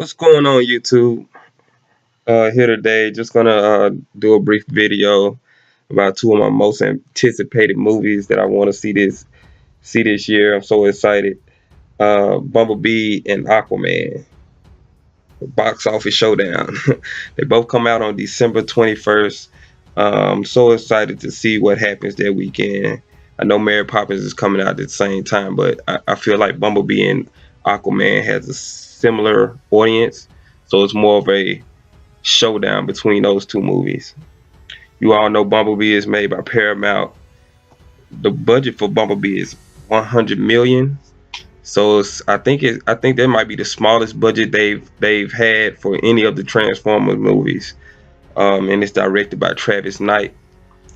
What's going on, YouTube? Here today, just gonna do a brief video about two of my most anticipated movies that I want to see this year. I'm so excited. Bumblebee and Aquaman, box office showdown. They both come out on December 21st. I'm so excited to see what happens that weekend. I know Mary Poppins is coming out at the same time, but I feel like Bumblebee and Aquaman has a similar audience, so it's more of a showdown between those two movies. You all know Bumblebee is made by Paramount. The budget for Bumblebee is 100 million. So I think that might be the smallest budget they've had for any of the Transformers movies. And it's directed by Travis Knight.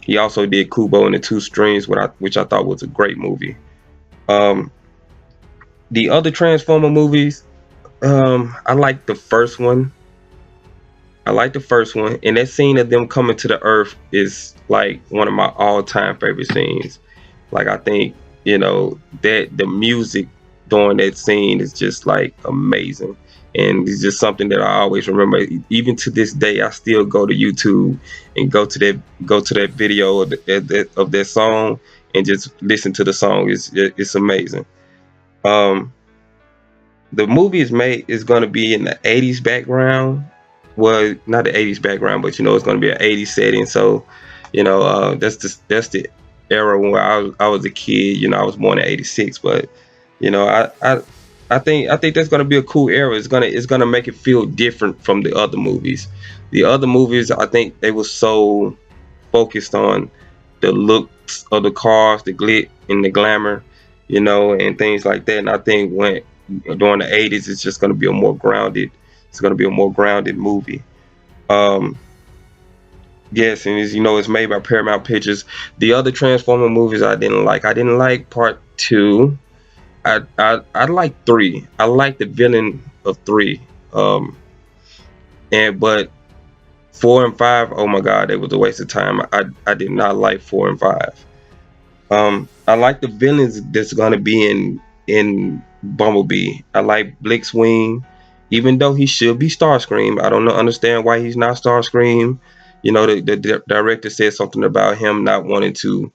He also did Kubo and the Two Strings, which I thought was a great movie. Um, the other Transformer movies, I like the first one. And that scene of them coming to the Earth is like one of my all-time favorite scenes. Like I think that the music during that scene is just like amazing, and it's just something that I always remember. Even to this day, I still go to YouTube and go to that video of that song and just listen to the song. It's amazing. Um, the movie is going to be in the 80s background. Well, not the 80s background, but it's going to be an 80s setting. So that's the era when I was a kid. I was born in 86, but I think that's going to be a cool era. It's gonna make it feel different from the other movies. The other movies, I think they were so focused on the looks of the cars, the glit and the glamour, and things like that. And I think when during the 80s, it's just going to be a more grounded. It's going to be a more grounded movie. Um, yes, and it's made by Paramount Pictures. The other Transformer movies I didn't like. I didn't like Part Two. I like three. I like the villain of three. But four and five, oh my God, it was a waste of time. I did not like four and five. I like the villains that's gonna be in Bumblebee. I like Blitzwing, even though he should be Starscream. I don't understand why he's not Starscream. The director said something about him not wanting to.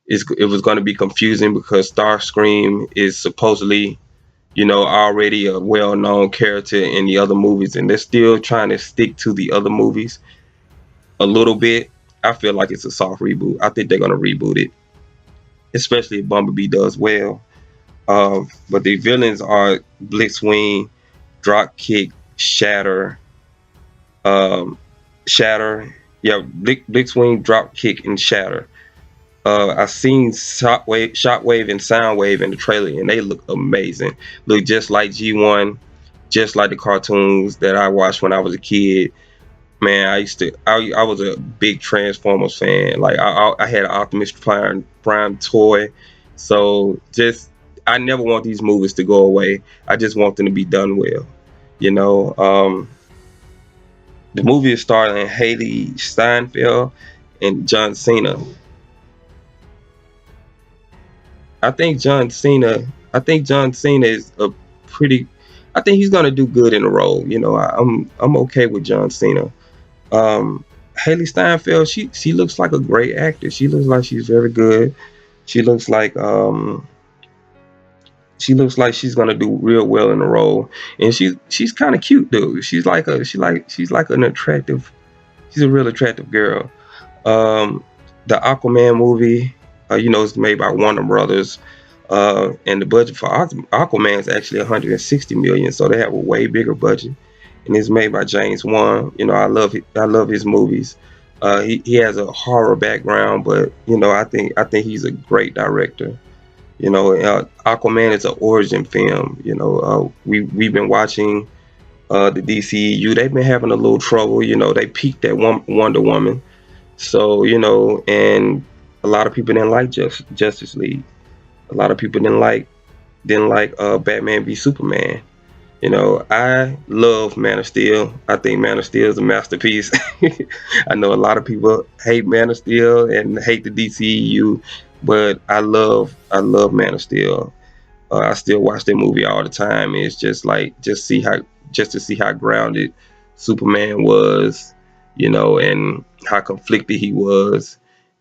It was going to be confusing because Starscream is supposedly, already a well-known character in the other movies, and they're still trying to stick to the other movies a little bit. I feel like it's a soft reboot. I think they're going to reboot it, especially if Bumblebee does well. But the villains are Blitzwing, Dropkick, Shatter, Shatter. Yeah, Blitzwing, Dropkick, and Shatter. I seen Shockwave and Soundwave in the trailer, and they look amazing. Look just like G1, just like the cartoons that I watched when I was a kid. Man, I was a big Transformers fan. Like I had an Optimus Prime toy. So I never want these movies to go away. I just want them to be done well. You know, the movie is starring Haley Steinfeld and John Cena. I think John Cena. I think John Cena is a pretty. I think he's gonna do good in the role. I'm okay with John Cena. Haley Steinfeld. She looks like a great actor. She looks like she's very good. She looks like she's gonna do real well in the role, and she's kind of cute, dude. She's like an attractive. She's a real attractive girl. The Aquaman movie, it's made by Warner Brothers, and the budget for Aquaman is actually 160 million, so they have a way bigger budget, and it's made by James Wan. I love his movies. He has a horror background, but I think he's a great director. Aquaman is an origin film. We've been watching the DCEU. They've been having a little trouble. They peaked at Wonder Woman. So, and a lot of people didn't like Justice League. A lot of people didn't like Batman v Superman. I love Man of Steel. I think Man of Steel is a masterpiece. I know a lot of people hate Man of Steel and hate the DCEU, but I love Man of Steel. I still watch that movie all the time. It's just like just to see how grounded Superman was, and how conflicted he was,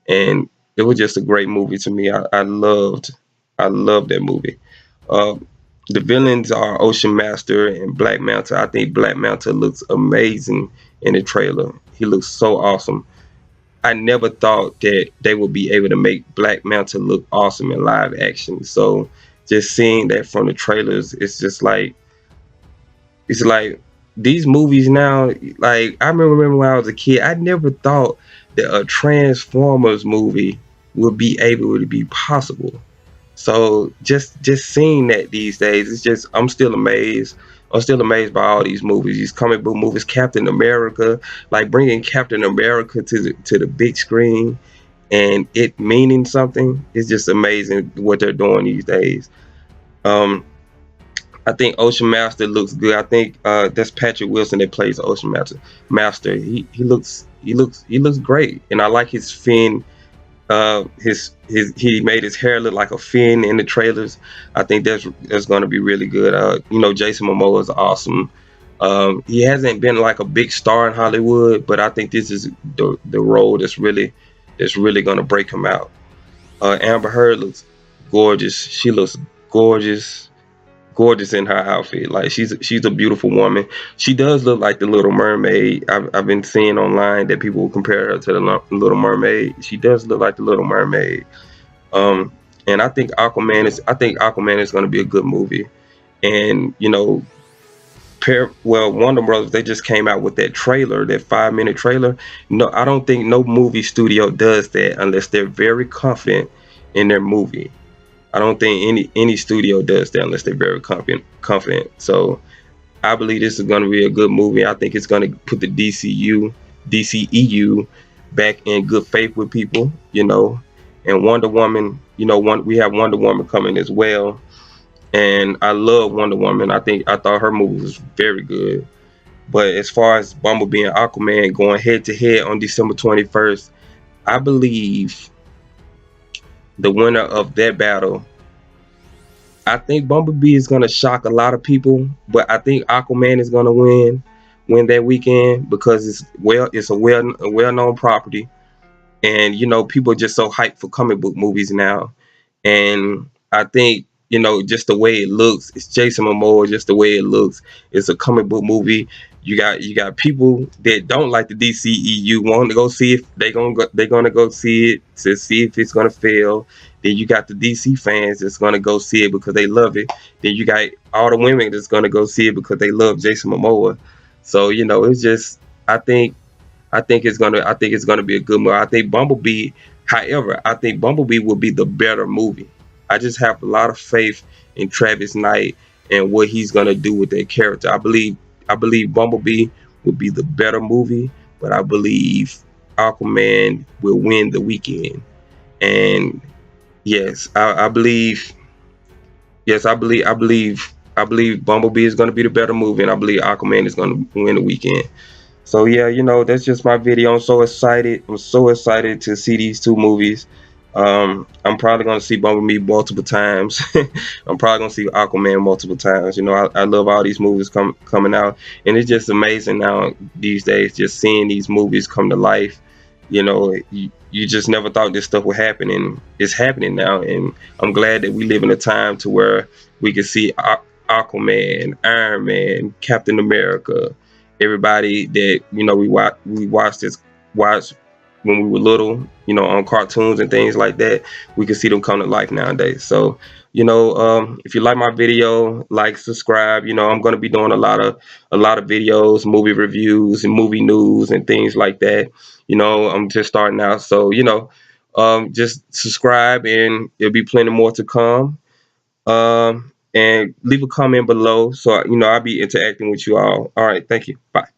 and it was just a great movie to me. I loved that movie. Uh, the villains are Ocean Master and Black Manta. I think Black Manta looks amazing in the trailer. He looks so awesome. I never thought that they would be able to make Black Manta look awesome in live action. So just seeing that from the trailers, it's like these movies now. Like I remember when I was a kid, I never thought that a Transformers movie would be able to be possible. So just seeing that these days, it's just I'm still amazed. I'm still amazed by all these movies, these comic book movies. Captain America, like bringing Captain America to the big screen and it meaning something. It's just amazing what they're doing these days. Um, I think Ocean Master looks good. I think that's Patrick Wilson that plays Ocean Master. Master, he looks great, and I like his fin. His he made his hair look like a fin in the trailers. I think that's going to be really good. Jason Momoa is awesome. He hasn't been like a big star in Hollywood, but I think this is the role that's really going to break him out. Amber Heard looks gorgeous. She looks gorgeous, gorgeous in her outfit. Like she's a beautiful woman. She does look like the Little Mermaid. I've been seeing online that people will compare her to the Little Mermaid. She does look like the Little Mermaid. Um, and I think Aquaman is going to be a good movie. And Warner Brothers, they just came out with that trailer, that 5 minute trailer. No, I don't think no movie studio does that unless they're very confident in their movie. I don't think any studio does that unless they're very confident. Confident. So I believe this is going to be a good movie. I think it's going to put the DCEU back in good faith with people. And Wonder Woman. We have Wonder Woman coming as well, and I love Wonder Woman. I thought her movie was very good. But as far as Bumblebee and Aquaman going head to head on December 21st, I believe the winner of that battle. I think Bumblebee is gonna shock a lot of people, but I think Aquaman is gonna win that weekend because it's a well known property, and people are just so hyped for comic book movies now, and I think just the way it looks, it's Jason Momoa. Just the way it looks, it's a comic book movie. You got people that don't like the DCEU want to go see if they're gonna go see it to see if it's gonna fail. Then you got the DC fans that's gonna go see it because they love it. Then you got all the women that's gonna go see it because they love Jason Momoa. So it's just I think I think it's gonna be a good movie. However, I think Bumblebee will be the better movie. I just have a lot of faith in Travis Knight and what he's gonna do with that character. I believe Bumblebee will be the better movie, but I believe Aquaman will win the weekend. And yes, I believe Bumblebee is gonna be the better movie, and I believe Aquaman is gonna win the weekend. So yeah, that's just my video. I'm so excited. I'm so excited to see these two movies. I'm probably gonna see Bumblebee multiple times. I'm probably gonna see Aquaman multiple times. I love all these movies coming out, and it's just amazing now these days just seeing these movies come to life. You just never thought this stuff would happen, and it's happening now. And I'm glad that we live in a time to where we can see Aquaman, Iron Man, Captain America, everybody that we watched when we were little, on cartoons and things like that. We can see them come to life nowadays. So, if you like my video, like, subscribe. I'm gonna be doing a lot of videos, movie reviews, and movie news and things like that. I'm just starting out, so just subscribe, and there'll be plenty more to come. And leave a comment below, so I'll be interacting with you all. All right, thank you. Bye.